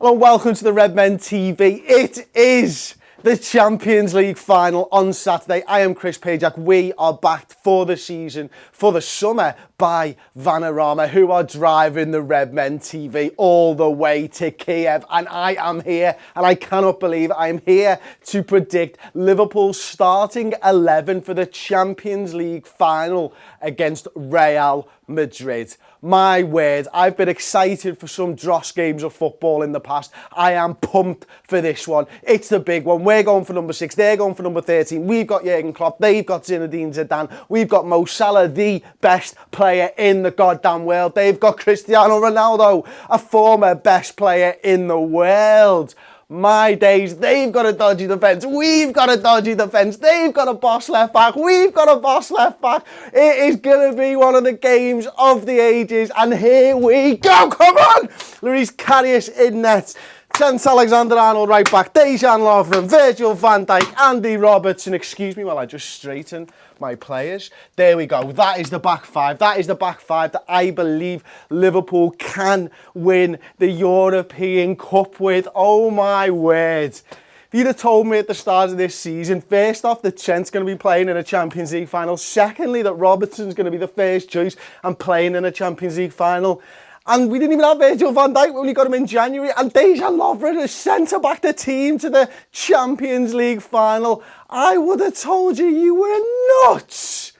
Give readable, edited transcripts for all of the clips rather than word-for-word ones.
Hello and welcome to the Redmen TV. It is the Champions League final on Saturday. I am Chris Pajak. We are backed for the season, for the summer, by Vanarama, who are driving the Redmen TV all the way to Kiev. And I am here, and I cannot believe I am here to predict Liverpool's starting 11 for the Champions League final against Real Madrid. My word, I've been excited for some dross games of football in the past. I am pumped for this one. It's the big one. We're going for number 6, they're going for number 13. We've got Jurgen Klopp, they've got Zinedine Zidane. We've got Mo Salah, the best player in the goddamn world. They've got Cristiano Ronaldo, a former best player in the world. My days, they've got a dodgy defence, we've got a dodgy defence, they've got a boss left back, we've got a boss left back. It is going to be one of the games of the ages, and here we go, come on! Luis Karius in net, Trent Alexander-Arnold right back, Dejan Lovren, Virgil van Dijk, Andy Robertson, excuse me while I just straighten my players. There we go. That is the back five. That is the back five that I believe Liverpool can win the European Cup with. Oh my word. If you'd have told me at the start of this season, first off, that Trent's going to be playing in a Champions League final. Secondly, that Robertson's going to be the first choice and playing in a Champions League final. And we didn't even have Virgil van Dijk, we only got him in January. And Dejan Lovren has centre-back the team to the Champions League final. I would have told you were nuts.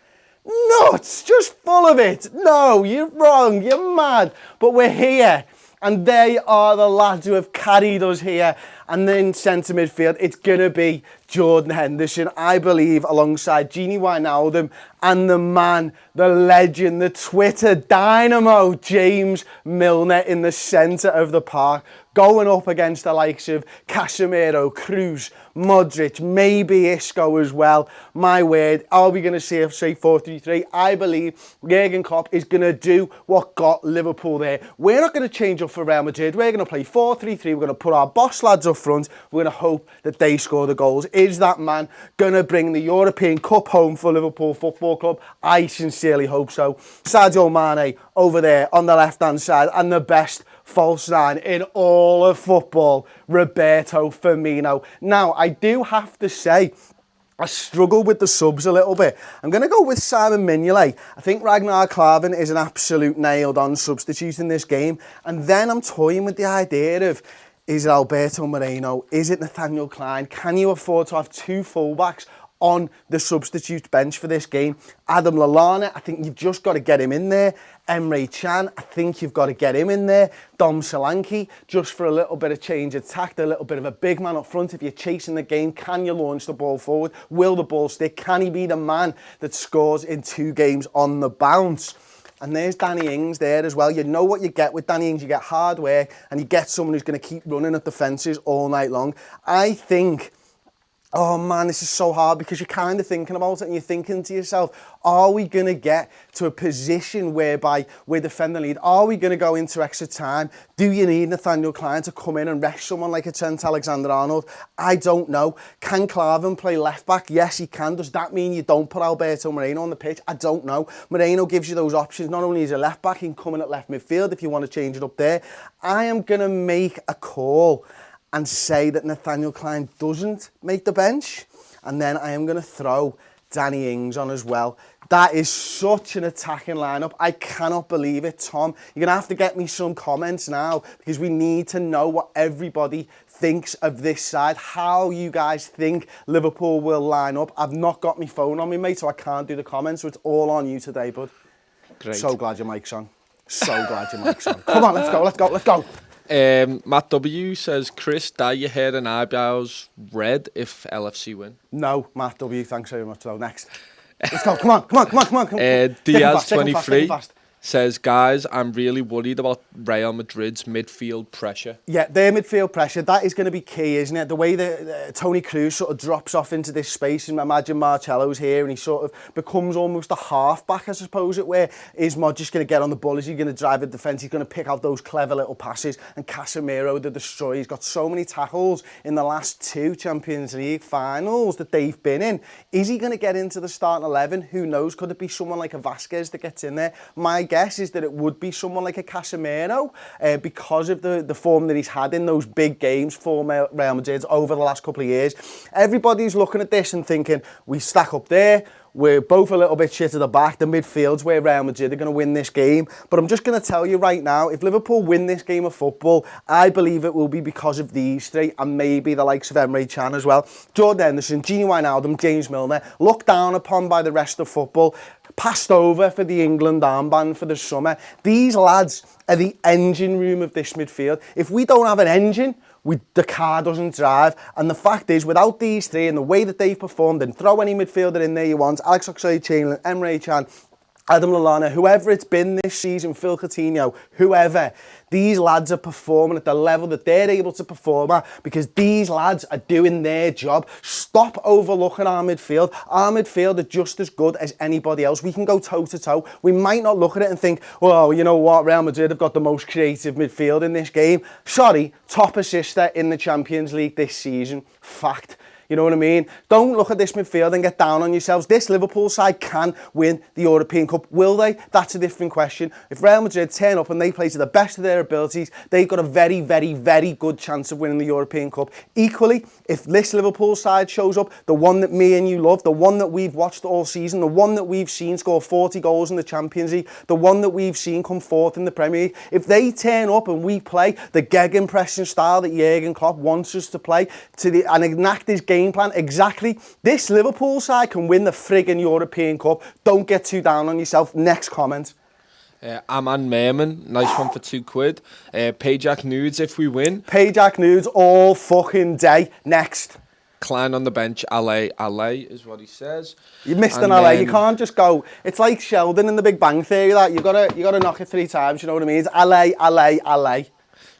Nuts, just full of it. No, you're wrong, you're mad. But we're here. And they are the lads who have carried us here. And then centre midfield, it's going to be Jordan Henderson, I believe, alongside Gini Wijnaldum and the man, the legend, the Twitter dynamo, James Milner in the centre of the park, going up against the likes of Casemiro, Kroos, Modric, maybe Isco as well. My word, are we going to see a 4-3-3? I believe Jurgen Klopp is going to do what got Liverpool there. We're not going to change up for Real Madrid. We're going to play 4-3-3. We're going to put our boss lads up front. We're going to hope that they score the goals. Is that man going to bring the European Cup home for Liverpool Football Club? I sincerely hope so. Sadio Mane over there on the left-hand side, and the best false nine in all of football, Roberto Firmino. Now, I do have to say, I struggle with the subs a little bit. I'm going to go with Simon Mignolet. I think Ragnar Klavan is an absolute nailed-on substitute in this game. And then I'm toying with the idea of, is it Alberto Moreno? Is it Nathaniel Klein? Can you afford to have two fullbacks on the substitute bench for this game? Adam Lallana, I think you've just got to get him in there. Emre Can, I think you've got to get him in there. Dom Solanke, just for a little bit of change of tact, a little bit of a big man up front. If you're chasing the game, can you launch the ball forward? Will the ball stick? Can he be the man that scores in 2 games on the bounce? And there's Danny Ings there as well. You know what you get with Danny Ings. You get hard work and you get someone who's going to keep running at the fences all night long. I think, oh man, this is so hard because you're kind of thinking about it and you're thinking to yourself, are we going to get to a position whereby we're defending the lead? Are we going to go into extra time? Do you need Nathaniel Klein to come in and rest someone like a Trent Alexander-Arnold? I don't know. Can Klavan play left back? Yes, he can. Does that mean you don't put Alberto Moreno on the pitch? I don't know. Moreno gives you those options. Not only is he a left back, he can come in at left midfield if you want to change it up there. I am going to make a call and say that Nathaniel Klein doesn't make the bench. And then I am going to throw Danny Ings on as well. That is such an attacking lineup. I cannot believe it, Tom. You're going to have to get me some comments now because we need to know what everybody thinks of this side, how you guys think Liverpool will line up. I've not got my phone on me, mate, so I can't do the comments, so it's all on you today, bud. Great. So glad your mic's on. So glad your mic's on. Come on, let's go. Matt W says, Chris, dye your hair and eyebrows red if LFC win. No, Matt W, thanks very much though. Next. Let's go, come on. Diaz23 says, guys, I'm really worried about Real Madrid's midfield pressure. Yeah, their midfield pressure, that is going to be key, isn't it? The way that Toni Kroos sort of drops off into this space, and imagine Marcelo's here, and he sort of becomes almost a half-back, I suppose it were. Is Mod just going to get on the ball? Is he going to drive the defence? He's going to pick out those clever little passes, and Casemiro, the destroyer, he's got so many tackles in the last 2 Champions League finals that they've been in. Is he going to get into the starting 11? Who knows? Could it be someone like a Vasquez that gets in there? My guess is that it would be someone like a Casemiro because of the form that he's had in those big games for Real Madrid over the last couple of years. Everybody's looking at this and thinking, we stack up there, we're both a little bit shit at the back. The midfield's where Real Madrid are going to win this game. But I'm just going to tell you right now, if Liverpool win this game of football, I believe it will be because of these three and maybe the likes of Emre Can as well. Jordan Henderson, Gini Wijnaldum, James Milner, looked down upon by the rest of football, passed over for the England armband for the summer. These lads are the engine room of this midfield. If we don't have an engine, the car doesn't drive. And the fact is, without these three and the way that they've performed, and throw any midfielder in there you want, Alex Oxlade-Chamberlain, Emre Can, Adam Lallana, whoever it's been this season, Phil Coutinho, whoever, these lads are performing at the level that they're able to perform at because these lads are doing their job. Stop overlooking our midfield. Our midfield are just as good as anybody else. We can go toe-to-toe. We might not look at it and think, well, you know what, Real Madrid have got the most creative midfield in this game. Sorry, top assister in the Champions League this season. Fact. You know what I mean? Don't look at this midfield and get down on yourselves. This Liverpool side can win the European Cup. Will they? That's a different question. If Real Madrid turn up and they play to the best of their abilities, they've got a very, very, very good chance of winning the European Cup. Equally, if this Liverpool side shows up, the one that me and you love, the one that we've watched all season, the one that we've seen score 40 goals in the Champions League, the one that we've seen come fourth in the Premier League, if they turn up and we play the gegenpressing style that Jurgen Klopp wants us to play and enact his game plan exactly, this Liverpool side can win the friggin' European Cup. Don't get too down on yourself. Next comment. Aman Merman, nice one for £2. Payjack nudes if we win. Payjack nudes all fucking day. Next. Klein on the bench, LA is what he says. You missed an LA. You can't just go. It's like Sheldon in The Big Bang Theory. That you gotta knock it 3 times. You know what I mean? It's LA.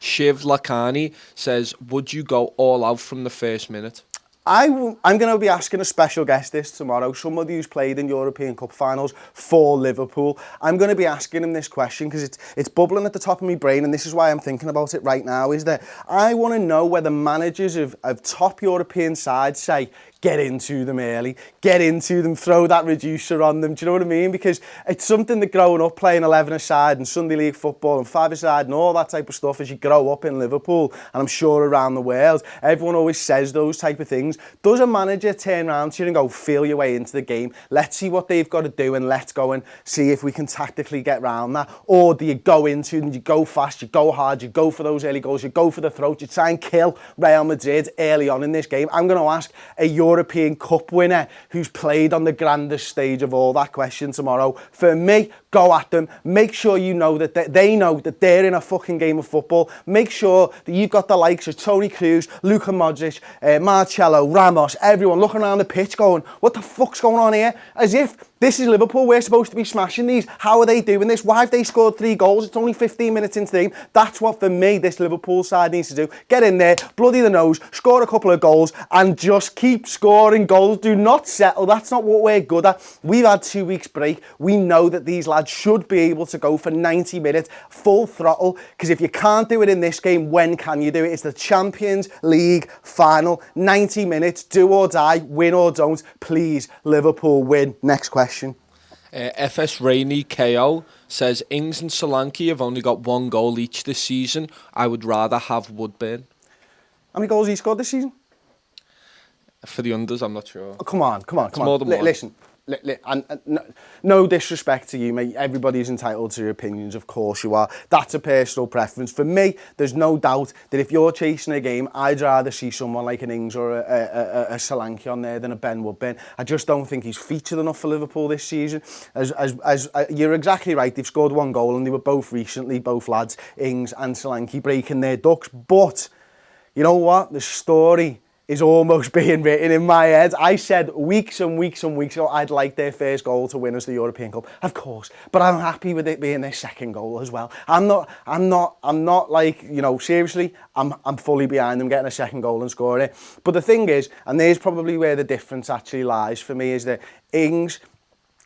Shiv Lakani says, would you go all out from the first minute? I'm going to be asking a special guest this tomorrow, somebody who's played in European Cup finals for Liverpool. I'm going to be asking him this question because it's bubbling at the top of my brain, and this is why I'm thinking about it right now, is that I want to know whether managers of top European sides say, get into them early, get into them, throw that reducer on them. Do you know what I mean? Because it's something that growing up playing 11-a-side and Sunday League football and 5-a-side and all that type of stuff as you grow up in Liverpool, and I'm sure around the world, everyone always says those type of things. Does a manager turn around to you and go, feel your way into the game, let's see what they've got to do and let's go and see if we can tactically get around that? Or do you go into them, you go fast, you go hard, you go for those early goals, you go for the throat, you try and kill Real Madrid early on in this game? I'm going to ask a European Cup winner who's played on the grandest stage of all that question tomorrow. For me, go at them. Make sure you know that they know that they're in a fucking game of football. Make sure that you've got the likes of Toni Kroos, Luka Modric, Marcelo, Ramos, everyone looking around the pitch going, what the fuck's going on here? As if this is Liverpool, we're supposed to be smashing these. How are they doing this? Why have they scored 3 goals? It's only 15 minutes into the game. That's what, for me, this Liverpool side needs to do. Get in there, bloody the nose, score a couple of goals, and just keep scoring goals. Do not settle. That's not what we're good at. We've had 2 weeks break. We know that these lads should be able to go for 90 minutes, full throttle, because if you can't do it in this game, when can you do it? It's the Champions League final. 90 minutes, do or die, win or don't. Please, Liverpool win. Next question. FS Rainey KO says, Ings and Solanke have only got 1 goal each this season. I would rather have Woodburn. How many goals he scored this season? For the unders, I'm not sure. Oh, come on. More than one. Listen, no disrespect to you, mate. Everybody's entitled to your opinions, of course you are. That's a personal preference. For me, there's no doubt that if you're chasing a game, I'd rather see someone like an Ings or a Solanke on there than a Ben Woodburn. I just don't think he's featured enough for Liverpool this season. As you're exactly right, they've scored 1 goal and they were both recently, both lads, Ings and Solanke, breaking their ducks. But, you know what? The story is almost being written in my head. I said weeks and weeks ago I'd like their first goal to win us the European Cup, of course, but I'm happy with it being their second goal as well. I'm not like, you know, seriously, I'm fully behind them getting a second goal and scoring it. But the thing is, and there's probably where the difference actually lies for me, is that Ings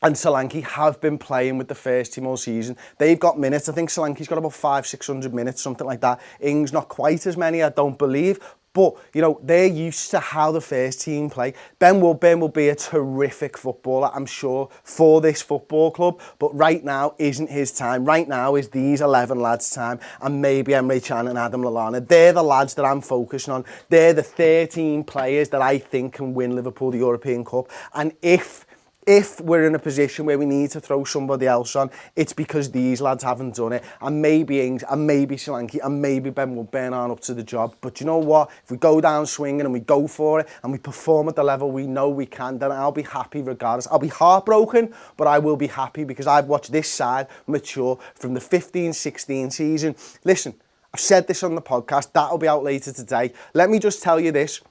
and Solanke have been playing with the first team all season. They've got minutes. I think Solanke's got about 500-600 minutes, something like that. Ings not quite as many, I don't believe. But, you know, they're used to how the first team play. Ben Woodburn will be a terrific footballer, I'm sure, for this football club. But right now isn't his time. Right now is these 11 lads' time, and maybe Emre Can and Adam Lallana. They're the lads that I'm focusing on. They're the 13 players that I think can win Liverpool the European Cup. And if we're in a position where we need to throw somebody else on, it's because these lads haven't done it. And maybe Ings, and maybe Solanke, and maybe Ben Woodburn aren't up to the job. But you know what? If we go down swinging and we go for it and we perform at the level we know we can, then I'll be happy regardless. I'll be heartbroken, but I will be happy because I've watched this side mature from the 15-16 season. Listen, I've said this on the podcast. That'll be out later today. Let me just tell you this.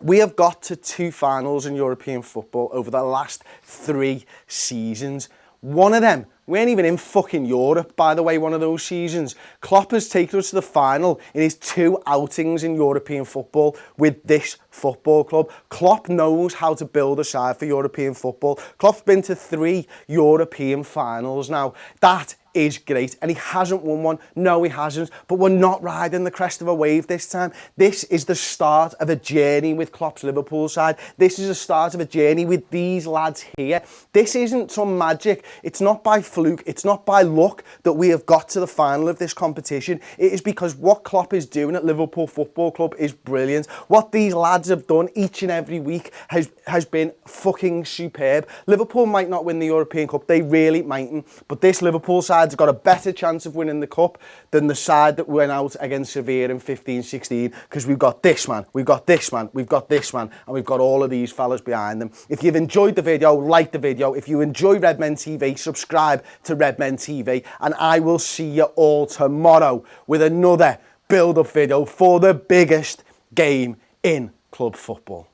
We have got to 2 finals in European football over the last 3 seasons. One of them, we ain't even in fucking Europe, by the way, one of those seasons. Klopp has taken us to the final in his 2 outings in European football with this football club. Klopp knows how to build a side for European football. Klopp's been to 3 European finals now. That is great, and he hasn't won one. No, he hasn't, but we're not riding the crest of a wave this time. This is the start of a journey with Klopp's Liverpool side. This is the start of a journey with these lads here. This isn't some magic. It's not by fluke. It's not by luck that we have got to the final of this competition. It is because what Klopp is doing at Liverpool Football Club is brilliant. What these lads have done each and every week has been fucking superb. Liverpool might not win the European Cup. They really mightn't, but this Liverpool side have got a better chance of winning the cup than the side that went out against Sevilla in 15-16, because we've got this man, we've got this man, we've got this man, and we've got all of these fellas behind them. If you've enjoyed the video, like the video. If you enjoy Redmen TV, subscribe to Redmen TV, and I will see you all tomorrow with another build-up video for the biggest game in club football.